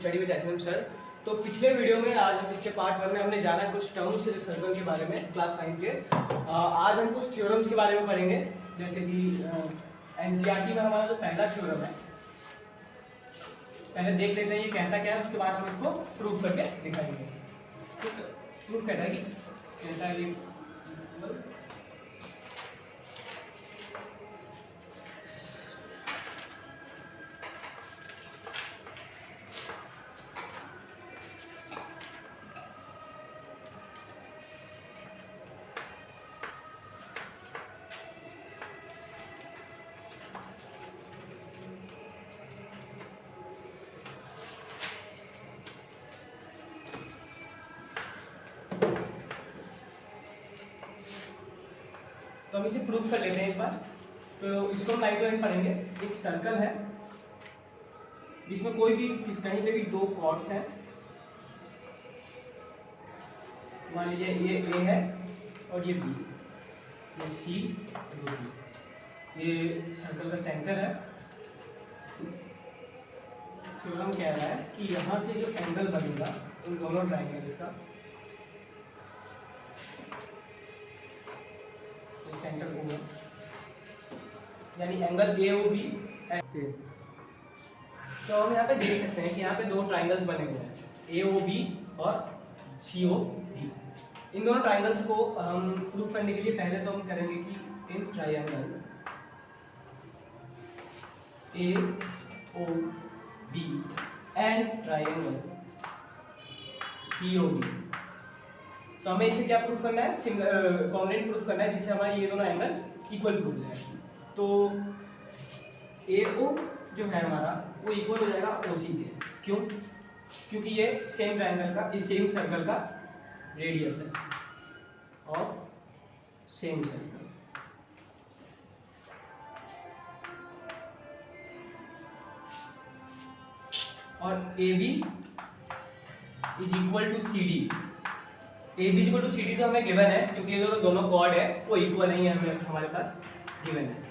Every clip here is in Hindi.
Study with SM sir. तो पिछले वीडियो में आज हम इसके पार्ट 1 में हमने जाना कुछ टर्म्स सर्कल के बारे में क्लास 9 के। आज हम कुछ थ्योरम्स के बारे में पढ़ेंगे, जैसे कि एनसीईआरटी में हमारा जो पहला थ्योरम है पहले देख लेते हैं ये कहता क्या है, उसके बाद हम इसको प्रूफ करके दिखाएंगे। प्रूफ कहता है कि कहता है ये तो हम इसे प्रूफ कर लेते हैं एक बार। तो इसको हम लाइन टू लाइन पढ़ेंगे। एक सर्कल है जिसमें कोई भी कहीं पे भी दो कॉर्ड्स हैं। मान लीजिए ये ए है और ये बी, ये सी, ये डी। ये सर्कल का सेंटर है। थ्योरम कह रहा है कि यहाँ से जो एंगल बनेगा इन दोनों ट्राइंगल्स का, सेंटर ओ है, यानी एंगल ए ओ बी। तो हम यहाँ पे देख सकते हैं कि यहाँ पे दो ट्राइंगल्स बने हुए हैं, ए ओ बी और सी ओ डी। इन दोनों ट्राइंगल्स को हम प्रूफ करने के लिए पहले तो हम करेंगे कि in triangle A O B and triangle C O D, तो हमें इसे क्या प्रूफ करना है, कॉन्ग्रुएंट प्रूफ करना है, जिससे हमारे ये दोनों एंगल इक्वल प्रूफ हो जाए। तो ए ओ जो है हमारा वो इक्वल हो जाएगा ओ सी के। क्यों? क्योंकि ये सेम ट्राइंगल का, इस सेम सर्कल का रेडियस है ऑफ सेम सर्कल। और A B is equal to C D. A B equal to C D तो हमें गिवन है, क्योंकि ये जो दोनों कॉर्ड है वो इक्वल नहीं है, हमें हमारे पास गिवन है।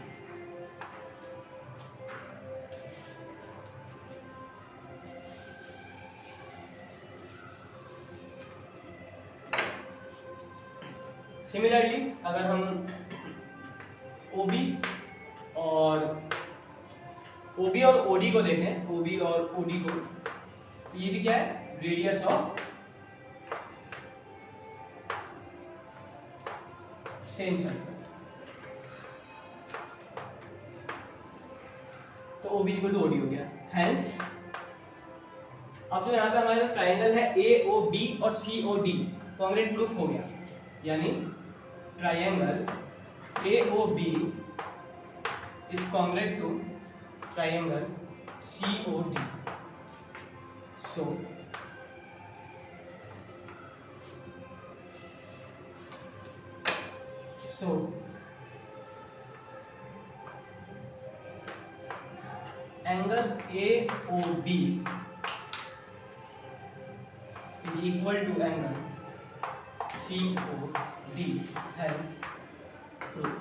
सिमिलरली अगर हम OB और OD को देखें, OB और OD को, तो ये भी क्या है, रेडियस ऑफ सेम सर्कल। तो OB इक्वल टू OD हो गया। हेंस अब जो यहाँ पे हमारा ट्राइंगल है AOB और COD कॉन्ग्रुएंट प्रूफ हो गया, यानी triangle AOB is congruent to triangle COD। So angle AOB is equal to angle COD, hence proof।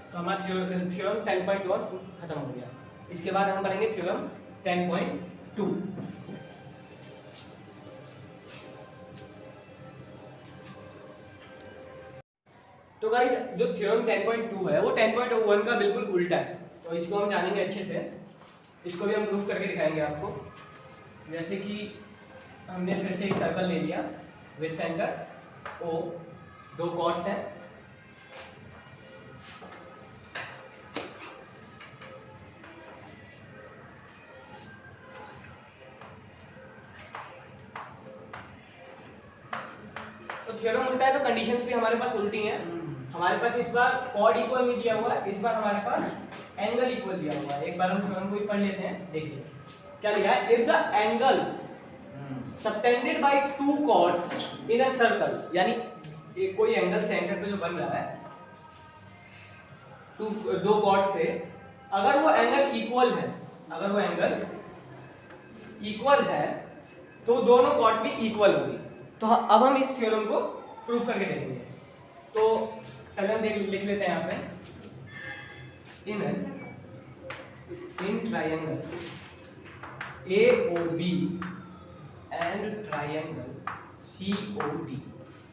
तो हमारा थ्योरम 10.1 खत्म हो गया। इसके बाद हम पढ़ेंगे थ्योरम 10.2। तो गाइस जो थ्योरम 10.2 है वो 10.1 का बिल्कुल उल्टा है, तो इसको हम जानेंगे अच्छे से। इसको भी हम प्रूफ करके दिखाएंगे आपको। जैसे कि हमने फिर से एक सर्कल ले लिया विद सेंटर O, दो कॉर्ड्स हैं। तो थ्योरम उल्टा है तो कंडीशंस भी हमारे पास उल्टी हैं। हमारे पास इस बार कॉर्ड इक्वल नहीं दिया हुआ है, इस बार हमारे पास एंगल इक्वल दिया हुआ है। एक बार हम थ्योरम को भी पढ़ लेते हैं, देखिए क्या लिखा है। If the angles subtended by two chords in a circle, यानी कोई एंगल सेंटर पे जो बन रहा है दो कॉर्ड्स से, अगर वो एंगल इक्वल है, अगर वो एंगल इक्वल है तो दोनों कॉर्ड्स भी इक्वल होगी। तो अब हम इस थ्योरम को प्रूफ करके देखेंगे। तो पहले हम लिख लेते हैं यहाँ पे in triangle AOB and triangle COD,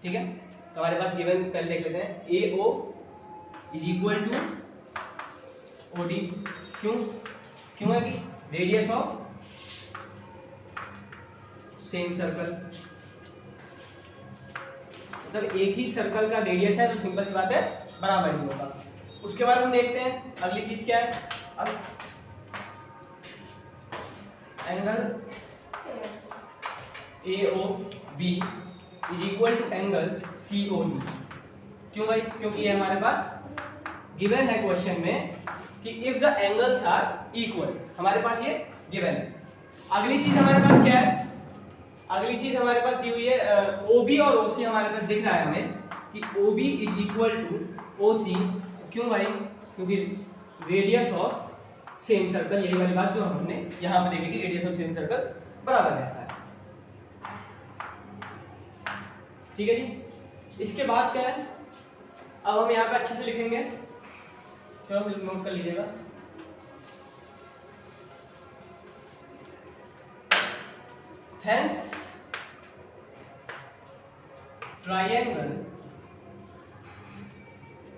ठीक है। तो हमारे पास गिवन पहले देख लेते हैं AO is equal to OD। क्यों है कि रेडियस ऑफ सेम सर्कल, मतलब एक ही सर्कल का रेडियस है तो सिंपल सी बात है बराबर ही होगा। उसके बाद हम देखते हैं अगली चीज क्या है। अब angle AOB is equal to angle COD। क्यों भाई? क्योंकि ये हमारे पास गिवन है क्वेश्चन में कि if the angles are equal, हमारे पास ये गिवन है। अगली चीज हमारे पास क्या है? अगली चीज हमारे पास दी हुई है OB और OC हमारे पास दिख रहा है हमें कि OB is equal to OC। क्यों भाई? क्योंकि रेडियस ऑफ सेम सर्कल, यही वाली बात जो हमने यहाँ पर देखी थी, रेडियस ऑफ सेम सर्कल बराबर रहता है, ठीक है जी। इसके बाद क्या है, अब हम यहाँ पे अच्छे से लिखेंगे, चलो नोट कर लीजिएगा। Hence ट्रायंगल,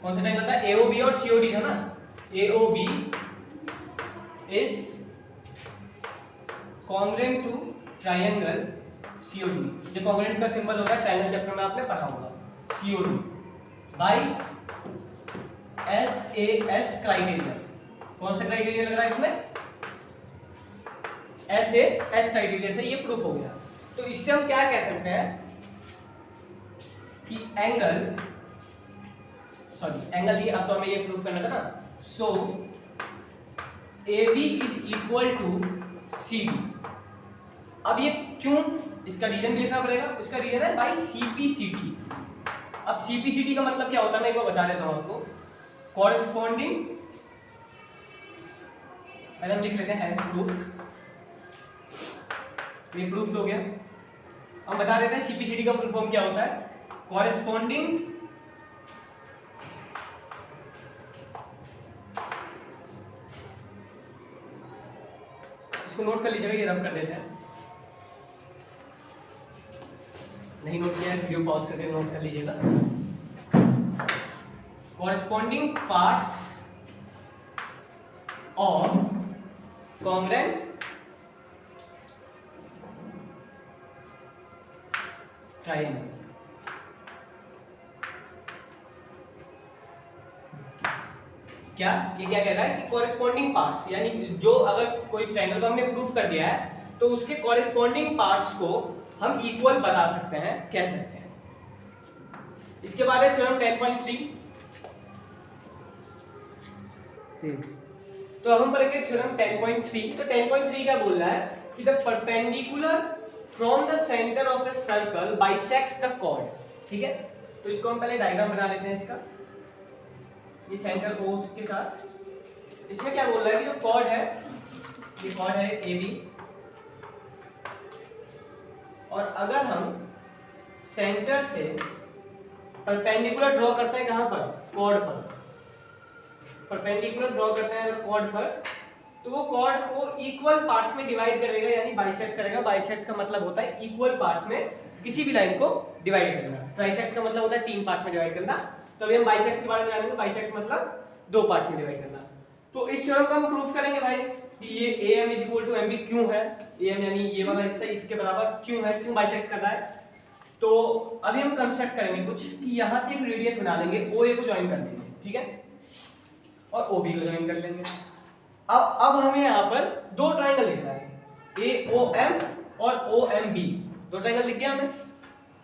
कौन सा ट्रायंगल था? AOB और COD था ना। AOB is congruent to triangle COD। जो कॉन्ग्रुएंट का सिंबल होगा ट्रायंगल चैप्टर में आपने पढ़ा होगा, COD बाय SAS क्राइटेरिया। कौन सा क्राइटेरिया लग रहा है इसमें? SAS क्राइटेरिया से ये प्रूफ हो गया। तो इससे हम क्या कह सकते हैं कि एंगल ये, अब तो हमें ये प्रूफ करना था ना। So AB is equal to CD। अब ये क्यों, इसका रीजन भी लिखना पड़ेगा। इसका रीजन है बाई CPCT। अब CPCT का मतलब क्या होता है मैं एक बार बता देता हूं आपको। कॉरेस्पॉन्डिंग, पहले हम लिख लेते हैं हैज प्रूफ, ये प्रूफ हो गया। हम बता देते हैं CPCT का फुल फॉर्म क्या होता है। कॉरेस्पॉन्डिंग इसको नोट कर लीजिएगा, ये रब कर देते हैं। नहीं नोट किया है वीडियो पॉज करके नोट कर लीजिएगा। Corresponding parts of congruent triangle. क्या ये क्या कह रहा है कि कॉरेस्पॉन्डिंग पार्ट्स, यानी जो अगर कोई ट्रायंगल को हमने प्रूफ कर दिया है तो उसके कॉरेस्पॉन्डिंग पार्ट्स को हम इक्वल बता सकते हैं, कह सकते हैं। इसके बाद है थ्योरम 10.3। तो अब हम पढ़ेंगे थ्योरम 10.3। तो 10.3 क्या बोल रहा है कि the perpendicular from the centre of a circle bisects the chord, ठीक है। तो इसको हम पहले डायग्राम बना लेते हैं इसका, ये सेंटर O के साथ। इसमें क्या बोल रहा है कि जो कॉर्ड है, ये कॉर्ड है AB, और अगर हम सेंटर से परपेंडिकुलर ड्रॉ करते हैं, कहां पर? कॉर्ड पर। परपेंडिकुलर ड्रॉ करते हैं कॉर्ड पर, तो वो कॉर्ड को इक्वल पार्ट्स में डिवाइड करेगा, यानी बाइसेक्ट करेगा। बाइसेक्ट का मतलब होता है इक्वल पार्ट्स में किसी भी लाइन को डिवाइड करना। ट्राइसेक्ट का मतलब होता है 3 पार्ट्स में डिवाइड करना। तो अभी हम बाइसेक्ट के बारे में जानेंगे। बाइसेक्ट मतलब 2 पार्ट्स में डिवाइड करना। तो इस थ्योरम को हम प्रूफ करेंगे भाई कि ये AM is equal to MB क्यों है। AM यानी ये वाला हिस्सा इसके बराबर क्यों है, क्यों बाइसेक्ट कर रहा है। तो अभी हम कंस्ट्रक्ट करेंगे कुछ कि यहां से एक रेडियस बना लेंगे, OA को ज्वाइन कर देंगे, ठीक है, और OB को ज्वाइन कर लेंगे। अब हमें यहाँ पर 2 ट्राइंगल लिखना है, AOM और OMB। 2 ट्राइंगल लिख गया हमें।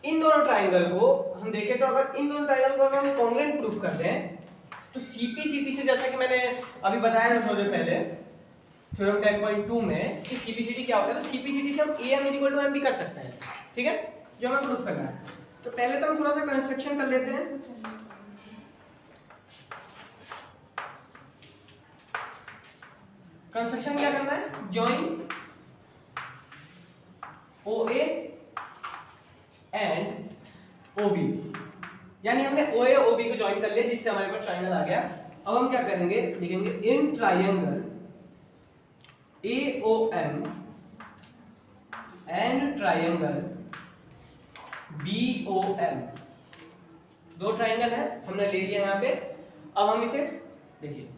इन दोनों ट्राइंगल को हम देखें तो अगर इन दोनों ट्राइंगल को अगर हम कॉन्ग्रुएंट प्रूफ करते हैं तो CPCT से, जैसा कि मैंने अभी बताया था थोड़ी देर पहले थ्योरम 10.2 में कि CPCT क्या होता है, तो CPCT से हम AM is equal to MB कर सकते हैं, ठीक है, जो हमें प्रूफ करना है। तो पहले तो हम थोड़ा सा कंस्ट्रक्शन कर लेते हैं। कंस्ट्रक्शन क्या करना है, जॉइन OA एंड OB। यानी हमने ओ ए ओ बी को ज्वाइन कर लिया जिससे हमारे पास ट्राइंगल आ गया। अब हम क्या करेंगे, लिखेंगे in triangle A O M and triangle B O M, दो ट्राइंगल है हमने ले लिया यहाँ पे। अब हम इसे देखिए,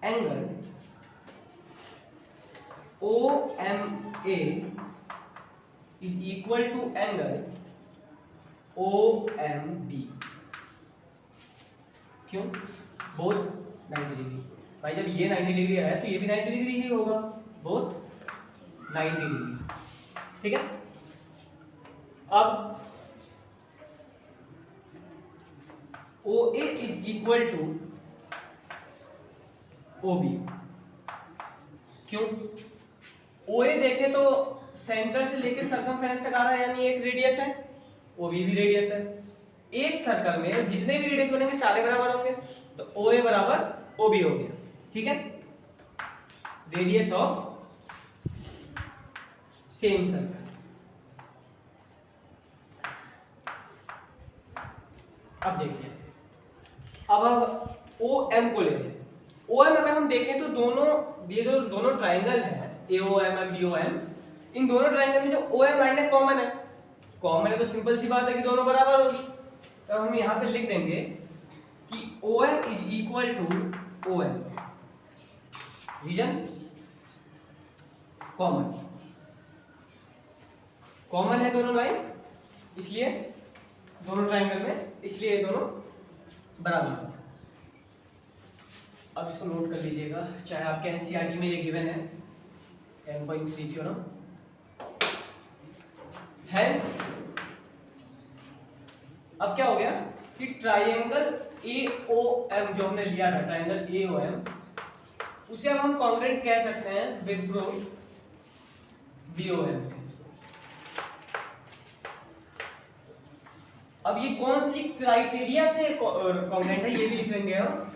angle O M A is equal to angle O M B. क्यों? Both 90 degree. भाई जब ये 90 डिग्री है तो ये भी 90 डिग्री ही होगा, बोथ 90 डिग्री। ठीक है। अब O A is equal to O B. क्यों? ओ ए देखे तो सेंटर से लेकर सर्कमफेरेंस तक आ रहा है, यानी एक रेडियस है, ओ बी भी रेडियस है। एक सर्कल में जितने भी रेडियस बनेंगे सारे बराबर होंगे, तो ओ ए बराबर ओ बी हो गया। ठीक है, रेडियस ऑफ सेम सर्कल। अब देखिए, अब ओ एम को ले लें। ओ एम अगर हम देखें तो दोनों, ये जो दोनों ट्राइंगल है A O M and B O M, इन दोनों ट्राइंगल में जो ओ एम लाइन है कॉमन है। कॉमन है तो सिंपल सी बात है कि दोनों बराबर होगी। तो हम यहाँ पे लिख देंगे कि O M is equal to O M, reason common, common है दोनों लाइन, इसलिए दोनों ट्राइंगल में, इसलिए दोनों बराबर। अब इसको नोट कर लीजिएगा, चाहे आपके एनसीईआरटी में ये गिवन है 10.3 थ्योरम। हेंस अब क्या हो गया कि ट्राइंगल ए ओ एम जो हमने लिया था, ट्राइंगल ए ओ एम, उसे अब हम कॉन्ग्रुएंट कह सकते हैं with proof B O M. अब ये कौन सी क्राइटेरिया से कॉन्ग्रुएंट है ये भी लिख लेंगे हम,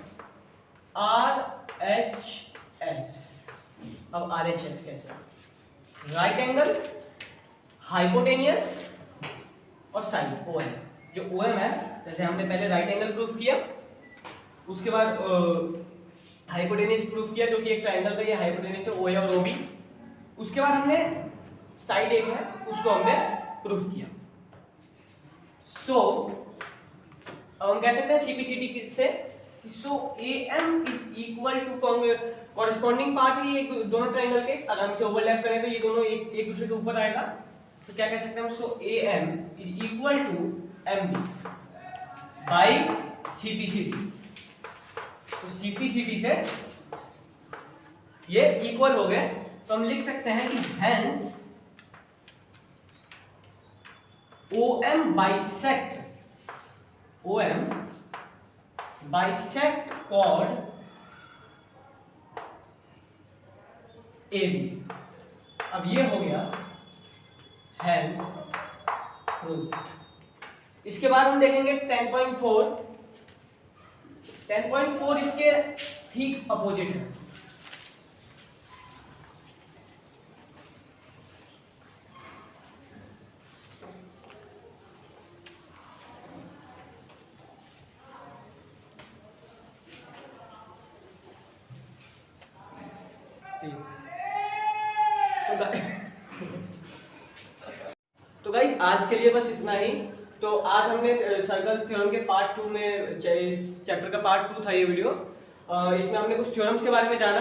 आर एच एस। अब आर एच एस कैसे? राइट एंगल, हाइपोटेनियस और साइड ओ एम। जो ओ एम है, जैसे हमने पहले राइट एंगल प्रूफ किया, उसके बाद हाइपोटेनियस प्रूफ किया जो कि एक ट्राइंगल का ये हाइपोटेनियस है ओ ए और ओ बी। उसके बाद हमने साइड एक है उसको हमने प्रूफ किया। सो अब हम कह सकते हैं सीपीसीटी किससे, so A M is equal to corresponding part है ये दोनों ट्राइंगल के। अगर हम इसे ओवरलैप करें तो ये दोनों एक दूसरे के ऊपर आएगा, तो क्या कह सकते हैं हम, so A M is equal to M B by CPCT. तो सीपीसीटी से ये इक्वल हो गए, तो हम लिख सकते हैं कि hence O M bisect chord A B. अब ये हो गया हेंस प्रूफ। इसके बाद हम देखेंगे 10.4। 10.4 इसके ठीक अपोजिट है। तो गाइस आज के लिए बस इतना ही। तो आज हमने सर्कल थ्योरम के पार्ट 2 में, इस चैप्टर का पार्ट 2 था ये वीडियो। इसमें हमने कुछ थ्योरम्स के बारे में जाना।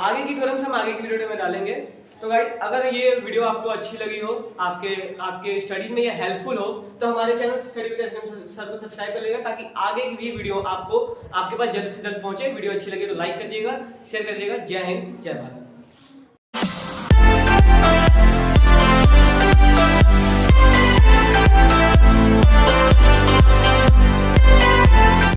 आगे की थ्योरम्स हम आगे की वीडियो में डालेंगे। तो गाइस अगर ये वीडियो आपको अच्छी लगी हो, आपके स्टडीज में ये हेल्पफुल हो, तो हमारे channel study with SM sir को सब्सक्राइब कर लेगा, ताकि आगे की भी वीडियो आपके पास जल्द से जल्द पहुंचे। वीडियो अच्छी लगे तो लाइक कर दीजिएगा, शेयर कर दीजिएगा। जय हिंद, जय भारत।